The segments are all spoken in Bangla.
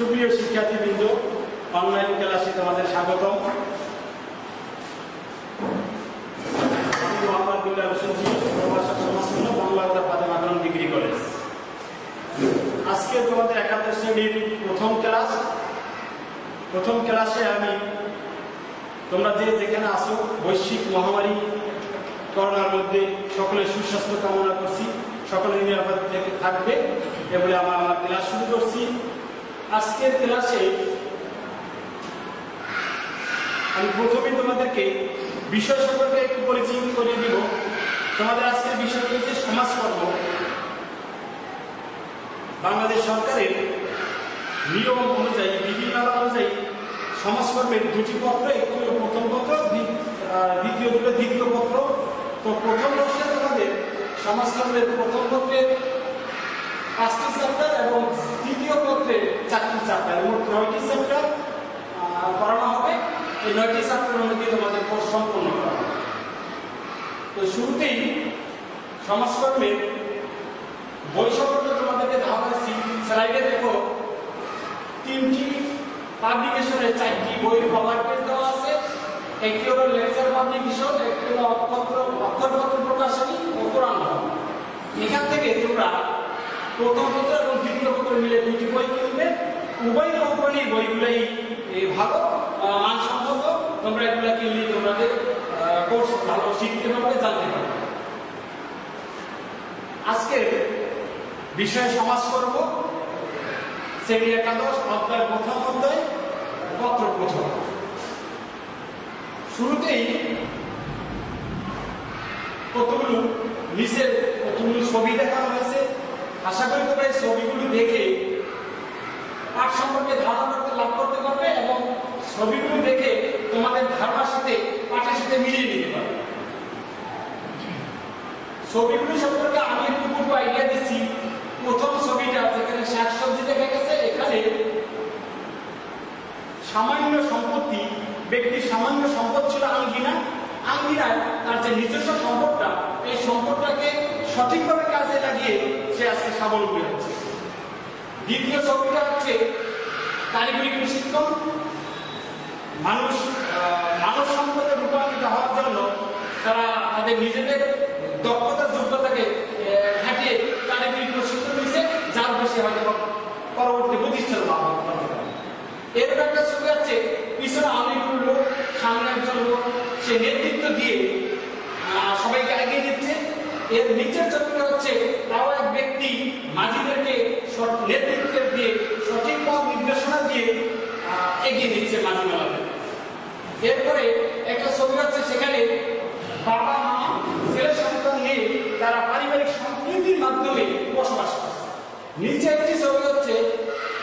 সুপ্রিয় শিক্ষার্থীবৃন্দ, অনলাইন ক্লাসে তোমাদের স্বাগতম। আমি মোহাম্মদ বিল্লাহ হোসেন, প্রভাষক সমাজসূন্য, বাংলা ফাতেমা খানম ডিগ্রি কলেজ। আজকে তোমাদের একাদশ শ্রেণীর প্রথম ক্লাসে আমি তোমরা যে যেখানে আসো, বৈশ্বিক মহামারী করোনার মধ্যে সকলের সুস্বাস্থ্য কামনা করছি, সকলের নিরাপদ থেকে থাকবে এবারে আমার ক্লাস শুরু করছি। আজকের ক্লাসে আমি প্রথমে তোমাদেরকে বিষয় সম্পর্কে একটু পরিচিত করে দিব। তোমাদের আজকের বিষয় হচ্ছে সমাজকর্ম। বাংলাদেশ সরকারের নিয়ম অনুযায়ী, বিধিমালা অনুযায়ী সমাজকর্মের দুটি পত্র, একটি হল প্রথম পত্র, দ্বিতীয় হলো দ্বিতীয় পত্র। তো প্রথম বর্ষে তোমাদের সমাজকর্মের প্রথম পত্রের 5টি চ্যাপ্টার এবং দ্বিতীয় পত্রের 4টি চ্যাপ্টার, মোট 9টি চ্যাপ্টার পড়ানো হবে। এই 9টি চ্যাপ্টারের মধ্যে তোমাদের কোর্স সম্পূর্ণ করা হবে। তো শুরুতেই সমাজকর্মের বই সম্পর্কে তোমাদেরকে ধারণা দিচ্ছি। স্লাইডে দেখো 3টি পাবলিকেশনের 4টি বইয়ের কভার পেজ দেওয়া আছে। একটি হলো লেকচার পাবলিকেশন, একটি হলো অক্ষরপত্র প্রকাশনী ও কোরআন। এখান থেকে তোমরা প্রথম পত্র এবং দ্বিতীয় পত্র মিলে 2টি বই কিনবে। উভয় কোম্পানির বইগুলোই ভালো, মানসম্মত। তোমরা এগুলা কিনলে তোমাদের কোর্স ভালো শিখতে পারবে, জানতে পারবে। আজকের বিষয় সমাজকর্ম, শ্রেণী একাদশ, অধ্যায় প্রথম অধ্যায়, পত্র প্রথম। শুরুতেই কতগুলো ছবি দেখানো হয়েছে। আশা করি তোমরা এই ছবিগুলো দেখে পাঠ সম্পর্কে ধারণা লাভ করতে পারবে এবং ছবিগুলো দেখে তোমাদের ধারণার সাথে পাঠের সাথে মিলিয়ে নিতে পারবে। ছবিগুলো সম্পর্কে আমি একটু পূর্ব আইডিয়া দিচ্ছি। প্রথম ছবিটা যেখানে শাকসবজি দেখা গেছে, এখানে সামান্য সম্পত্তি, ব্যক্তির সামান্য সম্পদ ছিল আঙ্গিনায় তার যে নিজস্ব সম্পদটা, এই সম্পদটাকে সঠিকভাবে কাজে লাগিয়ে সে আজকে স্বাবলম্বী হচ্ছে। দ্বিতীয় ছবিটা হচ্ছে কারিগরি প্রশিক্ষণ। মানুষ মানব সম্পদে রূপান্তরিত হওয়ার জন্য তারা তাদের নিজেদের দক্ষতা যোগ্যতাকে খাটিয়ে কারিগরি প্রশিক্ষণ দিচ্ছে, যার বেশি হয়তো পরবর্তী প্রতিষ্ঠান লাভ করতে পারে। এর একটা ছবি আছে, পিছনে অনেকগুলো লোক, সামনে একজন লোক, সে নেতৃত্ব দিয়ে সবাইকে এগিয়ে দিচ্ছে। এর নিচের ছবিটা হচ্ছে তাও এক ব্যক্তি মাঝিদেরকে নেতৃত্ব দিয়ে সঠিক পথ নির্দেশনা দিয়ে এগিয়ে দিচ্ছে মাঝি মেলাদের। এরপরে একটা ছবি হচ্ছে, সেখানে বাবা মা ছেলে সন্তান নিয়ে তারা পারিবারিক সম্প্রীতির মাধ্যমে বসবাস করছে। নিচে একটি ছবি হচ্ছে,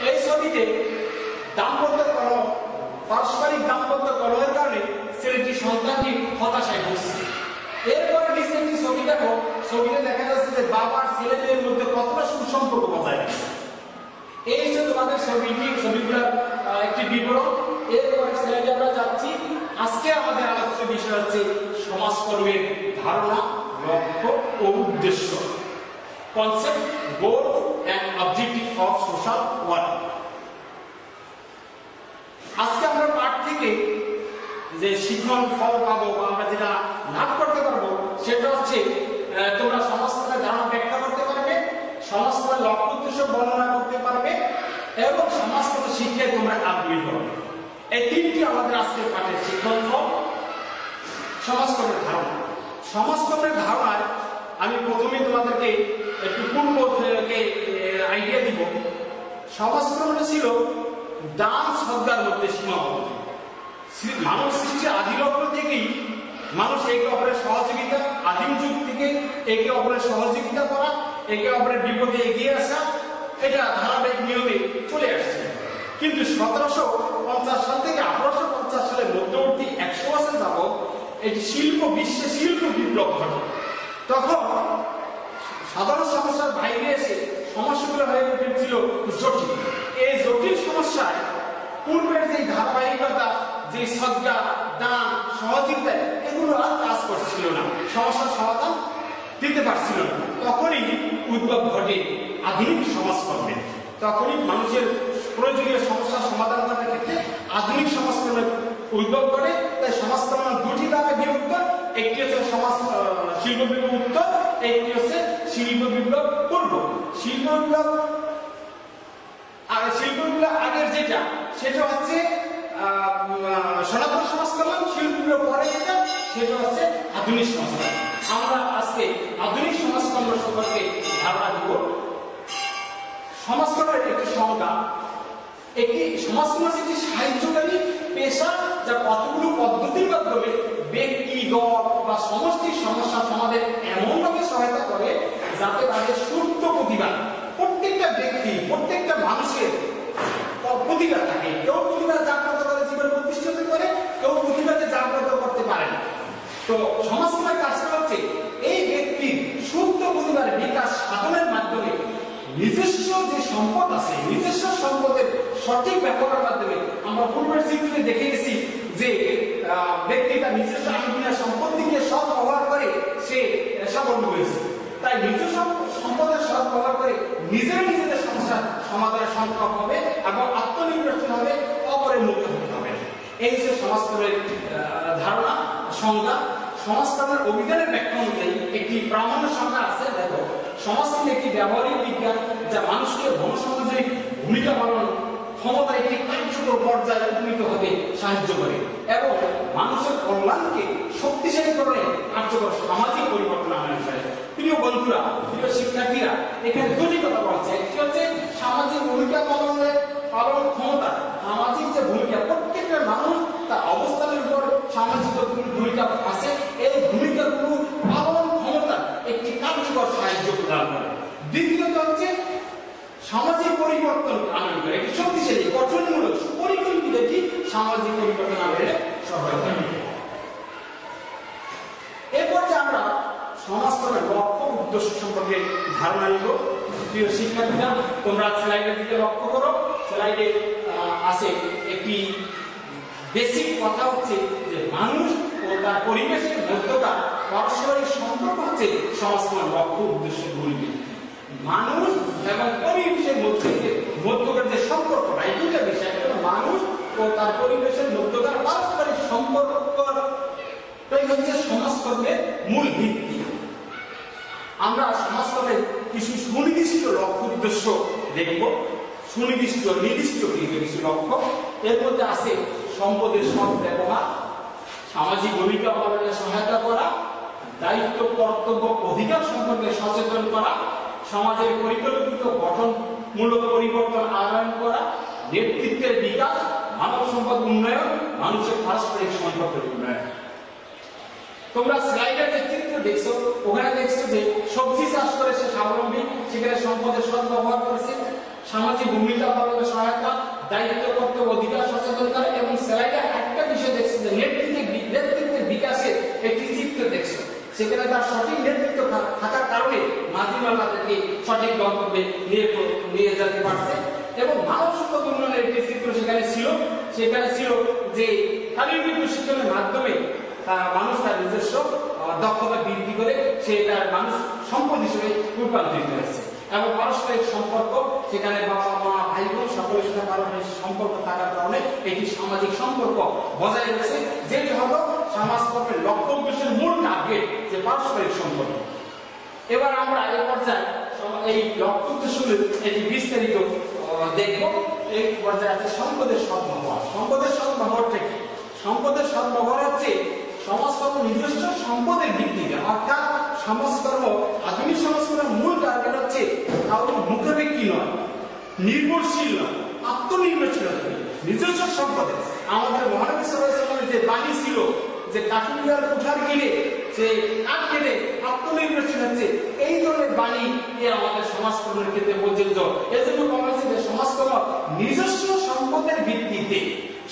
এই ছবিতে পারস্পরিক দাম্পত্য কলহের কারণে ছেলেটি সন্তানটি হতাশায় ভুগছে। এরপরে নিচে একটি ছবি দেখো, ছবিতে দেখা যাচ্ছে যে বাবার ছেলেদের মধ্যে কতটা সুসম্পর্ক বজায় আছে। এই যে তোমাদের ছবিগুলোর একটি বিবরণ। এরপরে স্লাইডে আমরা যাচ্ছি। আজকে আমাদের আলোচ্য বিষয় হচ্ছে সমাজকর্মের ধারণা, লক্ষ্য ও উদ্দেশ্য, concept, goal and objective of social work. আজকে আমরা পাঠ থেকে যে শিক্ষণ ফল পাবো বা আমরা যেটা লাভ করতে পারবো, সেটা হচ্ছে তোমরা সমাজকর্মের ধারণা ব্যাখ্যা করতে পারবে, সমাজকর্মের লক্ষ্য উদ্দেশ্য বর্ণনা করতে পারবে এবং সমাজকর্ম শিক্ষায় তোমরা আগ্রহী হবে। এই 3টি আমাদের আজকের পাঠের শিক্ষণ ফল। সমাজকর্মের ধারণা। সমাজকর্মের ধারণায় আমি প্রথমে তোমাদেরকে একটু পূর্ব আইডিয়া দিব। সমাজকর্ম ছিল দান সদ্গার মধ্যে সীমাবদ্ধ। মানব সৃষ্টির আদিলগ্ন থেকেই মানুষ একে অপরের সহযোগিতা, আদিম যুগ থেকে একে অপরের সহযোগিতা করা, একে অপরের বিপদে এগিয়ে আসা, এটা ধারাবাহিক নিয়মে চলে আসছে। কিন্তু 1750 সাল থেকে 1850 সালের মধ্যবর্তী 100 বছর যাবত এটি বিশ্বে শিল্প বিপ্লব ঘটে। তখন সাধারণ সমস্যার বাইরে এসে সমস্যাগুলো হয়ে উঠেছিল জটিল। এই জটিল সমস্যায় পূর্বের যে ধারাবাহিকতা, যে সদ্গা, দান, সহযোগিতা, এগুলো আর কাজ করছিল না, সমস্যার সমাধান দিতে পারছিল না। তখনই উদ্ভব ঘটে আধুনিক সমাজকর্মের। তখনই মানুষের প্রয়োজনীয় সমস্যা সমাধান করার ক্ষেত্রে আধুনিক সমাজকর্মের উদ্যোগ করে। তাই সমাজকর্ম দুটি ধাপে বিভক্ত, একটি হচ্ছে শিল্প বিপ্লব উত্তর, একটি হচ্ছে শিল্প বিপ্লব পূর্ব। শিল্প বিপ্লব আগের যেটা সেটা হচ্ছে সনাতন সমাজকর্ম, শিল্প বিপ্লব পরে যেটা সেটা হচ্ছে আধুনিক সমাজকর্ম। আমরা আজকে আধুনিক সমাজকর্ম সম্পর্কে ধারণা দিব। সমাজকর্মের একটি সংজ্ঞা, একটি সমাজকর্ম একটি সাহায্যকারী পেশা যা কতগুলো পদ্ধতির মাধ্যমে ব্যক্তি, দল বা সমষ্টির সমস্যা সমাধানে এমনভাবে সহায়তা করে যাতে তাদের সুপ্ত প্রতিভা, প্রত্যেকটা ব্যক্তি, প্রত্যেকটা মানুষের প্রতিভা থাকে। কেউ প্রতিভা জাগ্রত করে জীবন প্রতিষ্ঠিত করে, কেউ প্রতিভাকে জাগ্রত করতে পারে না। তো সমাজকর্মের কাজটা হচ্ছে এই ব্যক্তির সুপ্ত প্রতিভার বিকাশ সাধনের মাধ্যমে নিজস্ব যে সম্পদ আছে, নিজস্ব সম্পদের সঠিক ব্যবহারের মাধ্যমে, আমরা পূর্বের চিত্রে দেখে গেছি যে ব্যক্তি তার নিজস্ব আইনবিনা সম্পত্তিকে সৎ ব্যবহার করে সে স্বাবলম্বী হয়েছে। তাই নিজস্ব সম্পদের সৎ ব্যবহার করে নিজেদের সমস্যা সমাধানের সম্ভব হবে এবং আত্মনির্ভরশীল হবে, অপরের মুক্ত হতে হবে। এই হচ্ছে সমাজকর্মের ধারণা, সংজ্ঞা। সমাজকর্মের অভিধানের ব্যাখ্যা অনুযায়ী একটি প্রামাণ্য সংজ্ঞা আছে। দেখো, সমাজকর্ম একটি ব্যবহারিক বিজ্ঞান যা মানুষকে গণসমাজের ভূমিকা পালন ক্ষমতা একটি কার্যকর পর্যায়ে উপনীত হতে সাহায্য করে এবং মানুষের কল্যাণকে শক্তিশালীকরণে কার্যকর সামাজিক পরিবর্তন আনার বিষয়। প্রিয় বন্ধুরা, প্রিয় শিক্ষার্থীরা, এখানে দুটি কথা বলছে। একটি হচ্ছে সামাজিক ভূমিকা পালন ক্ষমতা। সামাজিক যে ভূমিকা, প্রত্যেকটা মানুষ তার অবস্থানের উপর সামাজিক ভূমিকা আছে, এই ভূমিকাগুলো পালন ক্ষমতা একটি কার্যকর সাহায্য প্রদান করে। দ্বিতীয়ত হচ্ছে সামাজিক পরিবর্তন আনয়ন করে, একটি শক্তিশালী গঠনমূলক সুপরিকল্পিত একটি সামাজিক পরিবর্তন আনয়নে সহায়তা করে। এরপর যে আমরা সমাজকর্মের লক্ষ্য উদ্দেশ্য সম্পর্কে ধারণা নিব। প্রিয় শিক্ষার্থীরা, তোমরা স্লাইডের দিকে লক্ষ্য করো। স্লাইডে আছে একটি বেসিক কথা হচ্ছে যে মানুষ ও তার পরিবেশের মধ্যকার পারস্পরিক সম্পর্ক হচ্ছে সমাজকর্মের লক্ষ্য উদ্দেশ্য ভূমিকা। মানুষ এবং পরিবেশের মধ্যকার যে সম্পর্কটা, এই দুটা বিষয়, মানুষ ও তার পরিবেশের মধ্যকার পারস্পরিক সম্পর্কটাই হচ্ছে সমাজকর্মের মূল ভিত্তি। আমরা সমাজকর্মের কিছু সুনির্দিষ্ট লক্ষ্য উদ্দেশ্য দেখব। সুনির্দিষ্ট নির্দিষ্ট কিছু লক্ষ্য, এর মধ্যে আছে সম্পদের সৎ ব্যবহার, সামাজিক ভূমিকা পালনে সহায়তা করা, দায়িত্ব, কর্তব্য, অধিকার সম্পর্কে সচেতন করা, সমাজের পরিকল্পিত গঠনমূলক পরিবর্তন আনয়ন করা, নেতৃত্বের বিকাশ, মানব সম্পদ উন্নয়ন, মানুষের পারস্পরিক সম্পর্কের উন্নয়ন। তোমরা স্লাইডের যে চিত্র দেখছো, ওখানে দেখছো যে সবজি চাষ করে সে স্বাবলম্বী, সেখানে সম্পদের সৎ ব্যবহার করেছে, সামাজিক ভূমিকা পালনে সহায়তা, দায়িত্ব, কর্তব্য, অধিকার সচেতন করা, এবং স্লাইডে একটা বিষয় দেখছো যে নেতৃত্বের বিকাশের একটি চিত্র দেখছো। সেখানে তার সঠিক নেতৃত্ব থাকার কারণে মাধ্যমে তাদেরকে সঠিক গন্তব্যে নিয়ে যেতে পারছে। এবং মানব সম্পদ উন্নয়নের একটি চিত্র সেখানে ছিল যে শারীরিক প্রশিক্ষণের মাধ্যমে মানুষ তার নিজস্ব দক্ষতা বৃদ্ধি করে সে তার মানুষ সম্পদ হিসেবে রূপান্তরিত হয়েছে। এবং পারস্পরিক সম্পর্ক, সেখানে বাবা মা ভাই বোন সকলের সাথে পারস্পরিক সম্পর্ক থাকার কারণে একটি সামাজিক সম্পর্ক বজায় রয়েছে, যেটি হলো সমাজকর্মের লক্ষ্য উদ্দেশ্যের মূল টার্গেট, যে পারস্পরিক সম্পর্ক। এবার আমরা এই পর্যায়ে এই লক্ষ্য উদ্দেশ্যগুলির একটি বিস্তারিত দেখব। এই পর্যায়ে আছে সম্পদের সদ্ব্যবহার। সম্পদের সদ্ব্যবহারটা কি? সম্পদের সদ্ব্যবহার হচ্ছে সমাজকর্ম নিজস্ব সম্পদের ভিত্তিতে, অর্থাৎ সমাজকর্ম, আধুনিক সমাজকর্মের মূল টার্গেট হচ্ছে কারো মুখাপেক্ষী নয়, নির্ভরশীল নয়, আত্মনির্ভরশীল, নিজস্ব সম্পদে। আমাদের মহানবী সাল্লাল্লাহু আলাইহি ওয়াসাল্লামের যে বাণী ছিল যে কাঠুরিয়ার কুঠার কিনে সে কাঠ কেটে আত্মনির্ভরশীল হচ্ছে, এই ধরনের বাণী আমাদের সমাজকর্মের ক্ষেত্রে প্রযোজ্য। এজন্য বলা হয়েছে যে সমাজকর্ম নিজস্ব সম্পদের ভিত্তিতে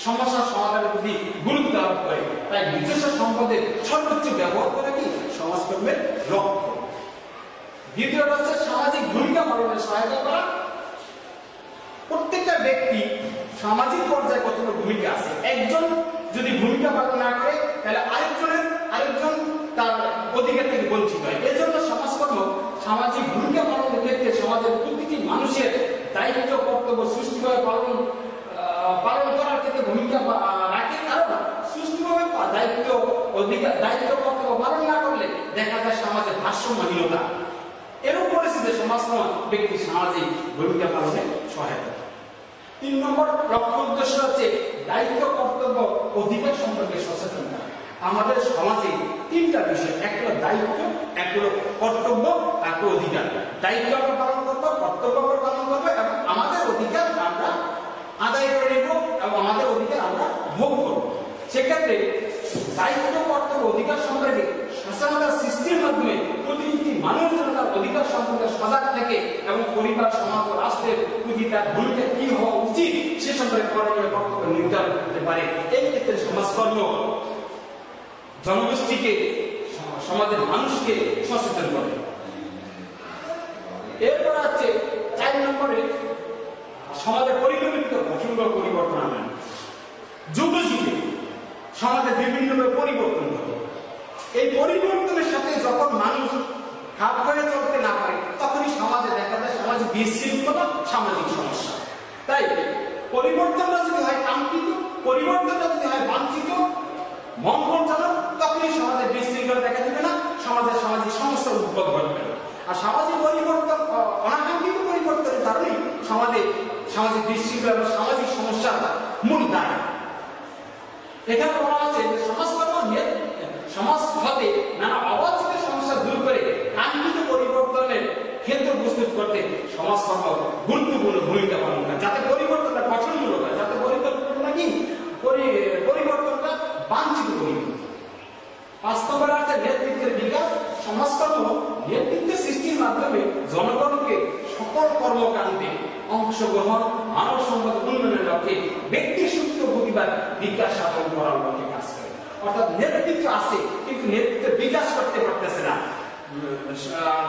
সমস্যা সমাধানের প্রতি গুরুত্ব আরোপ করে। তাই নিজস্ব সম্পদের সর্বোচ্চ ব্যবহার করা কি সমাজকর্মের লক্ষ্য। দ্বিতীয়টা হচ্ছে সামাজিক ভূমিকা পালনে সহায়তা করা। প্রত্যেকটা ব্যক্তি সামাজিক পর্যায়ে কতটা ভূমিকা আছে, একজন যদি ভূমিকা পালন না করে তাহলে আরেকজন তার অধিকার থেকে বঞ্চিত হয়। এজন্য সমাজকর্ম সামাজিক ভূমিকা পালনের ক্ষেত্রে সমাজের প্রতিটি মানুষের দায়িত্ব, কর্তব্য সৃষ্টি করে পালন করার ক্ষেত্রে ভূমিকা রাখে, কারণ সুষ্ঠুভাবে দায়িত্ব কর্তব্য পালন না করলে দেখা যায় সমাজের ভারসাম্যহীনতা, এরকম পরিস্থিতিতে সমাজ ব্যক্তি সামাজিক ভূমিকা পালনে সহায়তা। 3 নম্বর লক্ষ্য উদ্দেশ্য হচ্ছে দায়িত্ব কর্তব্য অধিকার সম্পর্কে সচেতন করা। আমাদের সমাজে 3টা বিষয়, একটা হলো দায়িত্ব, একটা হলো কর্তব্য, একটা অধিকার। দায়িত্ব আমরা পালন করবো, কর্তব্য আমরা পালন করবো এবং আমাদের অধিকার আমরা আদায় করে নেব এবং আমাদের অধিকার আমরা ভোগ করব। সেক্ষেত্রে দায়িত্ব কর্তব্য অধিকার সম্পর্কে সচেতনতা সৃষ্টির মাধ্যমে প্রতিটি মানুষ যেন তার অধিকার সম্পর্কে সজাগ থাকে এবং পরিবার, সমাজ ও রাষ্ট্রের প্রতি তার ভূমিকা কি হওয়া উচিত সে সম্পর্কে করণীয় কর্তব্য নির্ধারণ করতে পারে। এই ক্ষেত্রে সমাজকর্ম জনগোষ্ঠীকে, সমাজের মানুষকে সচেতন করে। এরপর আছে 4 নম্বরে সমাজের পরিকল্পিত গঠনগত পরিবর্তন আনা। যুগে যুগে সমাজে বিভিন্নভাবে পরিবর্তন ঘটে। এই পরিবর্তনের সাথে যখন মানুষ খাপ খাইয়ে চলতে না পারে তখনই সমাজে দেখা যায় সমাজে বিশৃঙ্খলা, সামাজিক সমস্যা। তাই পরিবর্তনটা যদি হয় কাঙ্ক্ষিত, পরিবর্তনটা যদি হয় বাঞ্ছিত, মঙ্গলজনক, তখনই সমাজে বিশৃঙ্খলা দেখা দেবে না, সমাজের সামাজিক সমস্যার উদ্ভব ঘটবে না। আর সামাজিক পরিবর্তন, অনাকাঙ্ক্ষিত পরিবর্তনের কারণে সামাজিক বিশৃঙ্খলা এবং সামাজিক সমস্যার মূল দায়। এখানে বলা হচ্ছে যে সমাজ হতে নানা অবাঞ্ছিত সমস্যা দূর করে কাঙ্ক্ষিত পরিবর্তনের ক্ষেত্র প্রস্তুত করতে সমাজকর্ম গুরুত্বপূর্ণ ভূমিকা পালন করে, যাতে পরিবর্তনটা গঠনমূলক হয়, যাতে পরিবর্তনটা বাঞ্ছিত পরিবর্তন। 5 নম্বর আছে নেতৃত্বের বিকাশ। সমাজকর্ম নেতৃত্ব সৃষ্টির মাধ্যমে জনগণকে সকল কর্মকাণ্ডে অংশগ্রহণ, মানব সম্পদ উন্নয়নের লক্ষ্যে ব্যক্তি সুস্থ প্রতিবাদ বিকাশ সাধন করার লক্ষ্যে কাজ করে। অর্থাৎ নেতৃত্ব আছে কিন্তু নেতৃত্বের বিকাশ করতে পারতেছে না,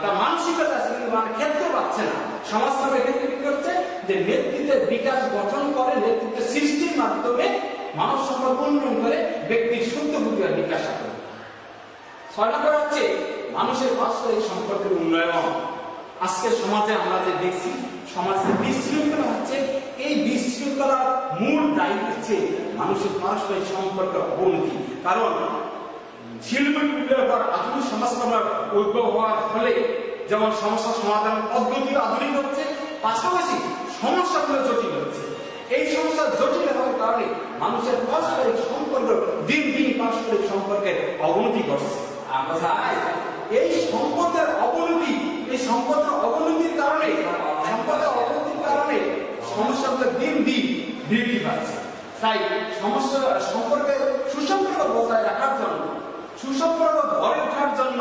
তার মানসিকতা আছে কিন্তু ক্ষেত্র পাচ্ছে না। সমাজকর্ম ক্ষেত্রে কি করছে যে নেতৃত্বের বিকাশ গঠন করে, নেতৃত্বের সৃষ্টির মাধ্যমে মানব সম্পদ উন্নয়ন করে ব্যক্তির সুস্থ প্রতিবাদ বিকাশ সাধন। 6 নম্বর হচ্ছে মানুষের পারস্পরিক সম্পর্কের উন্নয়ন। আজকে সমাজে আমরা যে দেখছি সমাজে বিশৃঙ্খলা হচ্ছে, এই বিশৃঙ্খলার মূল দায়ী হচ্ছে মানুষের পারস্পরিক সম্পর্কের অবনতি। কারণ শিল্প বিপ্লবের পর আধুনিক সমাজকর্মের উদ্ভব হওয়ার ফলে যেমন সমস্যা সমাধান পদ্ধতি আধুনিক হচ্ছে, পাশাপাশি সমস্যাগুলো জটিল হচ্ছে। এই সমস্যা জটিল হওয়ার কারণে মানুষের পারস্পরিক সম্পর্ক দিন দিন পারস্পরিক সম্পর্কের অবনতি ঘটছে। এই সম্পদের অবনতি, এই সম্পদের অবনতির কারণে সমস্যাগুলো দিন দিন বৃদ্ধি পাচ্ছে। তাই সম্পর্কের সুসম্পর্ক বজায় রাখার জন্য, সুসম্পর্ক ধরে রাখার জন্য,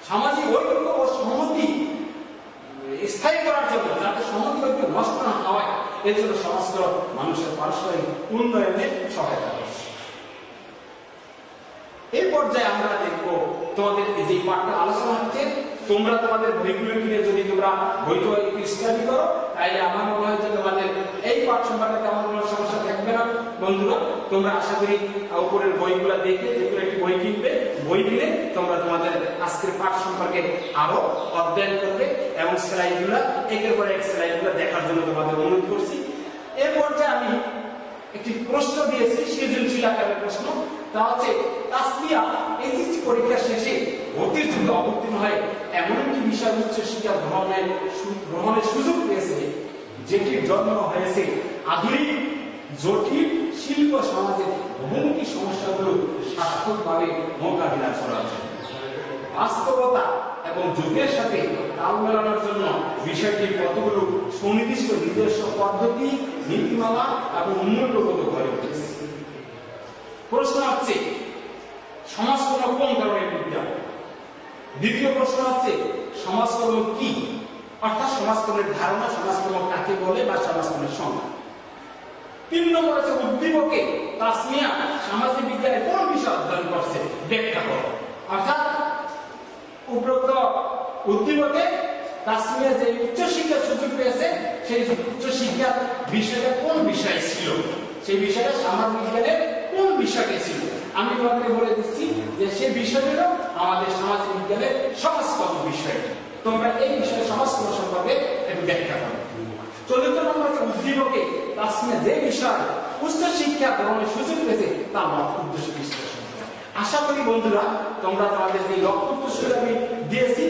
সামাজিক ঐক্য ও সংহতি স্থায়ী করার জন্য, যাতে সংহতি ঐক্য নষ্ট না হয়, এর জন্য সমস্ত মানুষের পারস্পরিক উন্নয়নে সহায়তা করছে। এই পর্যায়ে আমরা দেখবো তোমাদের যে পাঠটা আলোচনা হচ্ছে, তোমরা তোমাদের বইগুলো কিনে যদি তোমরা বইটা স্টাডি করো, তাইলে আমার মনে হয় যে তোমাদের এই পাঠ সম্পর্কে তেমন কোনো সমস্যা থাকবে না। বন্ধুরা, তোমরা আশা করি উপরের বইগুলো দেখে যেগুলো একটি বই কিনবে, বই কিনে তোমরা তোমাদের আজকের পাঠ সম্পর্কে আরো অধ্যয়ন করবে এবং স্লাইডগুলো একের পর এক স্লাইডগুলো দেখার জন্য তোমাদের অনুরোধ করছি। এর পর্যায়ে আমি একটি প্রশ্ন দিয়েছি, সৃজনশীল আকারের প্রশ্ন। তা হচ্ছে তাসমিয়া এসএসসি পরীক্ষা শেষে ভর্তির জন্য অবতীর্ণ হয় এমন একটি বিষয় উচ্চ শিক্ষা গ্রহণের সুযোগ পেয়েছে যেটির জন্ম হয়েছে আধুনিক জটিল শিল্প সমাজের বহুমুখী সমস্যাগুলো সার্থকভাবে মোকাবিলা করার জন্য। বাস্তবতা এবং যুগের সাথে তাল মেলানোর জন্য বিষয়টির কতগুলো সুনির্দিষ্ট নিজস্ব পদ্ধতি, নীতিমালা এবং মূল্যবোধ গড়ে উঠেছে। প্রশ্ন হচ্ছে সমাজকর্ম কোন ধরনের বিজ্ঞান? দ্বিতীয় প্রশ্ন হচ্ছে সমাজকর্ম কি, অর্থাৎ সমাজকর্মের ধারণা, সমাজকর্ম কাকে বলে বা সমাজকর্মের সংজ্ঞা। 3 নম্বর হচ্ছে উদ্দীপকে তাসমিয়া সামাজিক বিজ্ঞানে কোন বিষয় অধ্যয়ন করছে ব্যাখ্যা করো। অর্থাৎ উপরোক্ত উদ্দীপকে তাসমিয়া যে উচ্চশিক্ষার সুযোগ পেয়েছে সেই উচ্চশিক্ষার বিষয়টা কোন বিষয় ছিল, সেই বিষয়টা সামাজিক বিজ্ঞানের কোন বিষয়টা ছিল। আমি তোমাকে বলে দিচ্ছি যে সেই বিষয়টা আমাদের সামাজিক বিজ্ঞানের সমাজকর্ম বিষয়। তোমরা এই বিষয়ে সমাজকর্ম সম্পর্কে একটু ব্যাখ্যা করো। 4 নম্বর হচ্ছে উদ্দীপকে তাসমিয়া যে বিষয় উচ্চ শিক্ষা গ্রহণের সুযোগ পেয়েছে তার লক্ষ্য উদ্দেশ্য বিশ্লেষণ করা। আশা করি বন্ধুরা তোমরা তোমাদের যে লক্ষ্য উদ্দেশ্যগুলো আমি দিয়েছি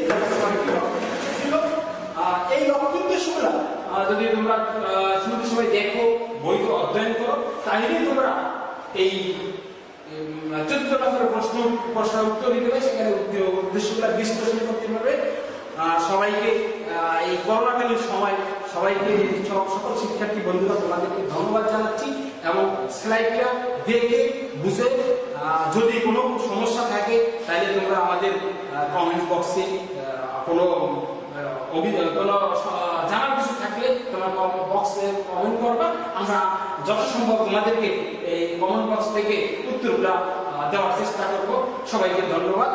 ছিল এই লক্ষ্য উদ্দেশ্যগুলো যদি তোমরা শুরুর সময় দেখো বই অধ্যয়ন করো তাহলে তোমরা এই 14 নম্বরের প্রশ্ন উত্তর দিতে হবে, সেখানে উদ্দেশ্যগুলো বিশ্লেষণ করতে পারবে। সবাইকে এই করোনাকালীন সময় সবাইকে সকল শিক্ষার্থী বন্ধুরা তোমাদেরকে ধন্যবাদ জানাচ্ছি এবং স্লাইডটা দেখে বুঝে যদি কোনো সমস্যা থাকে তাহলে তোমরা আমাদের কমেন্ট বক্সে কোনো জানার কিছু থাকলে তোমরা বক্সে কমেন্ট করবা, আমরা যথাসম্ভব তোমাদেরকে এই কমেন্ট বক্স থেকে উত্তরটা দেওয়ার চেষ্টা করব। সবাইকে ধন্যবাদ।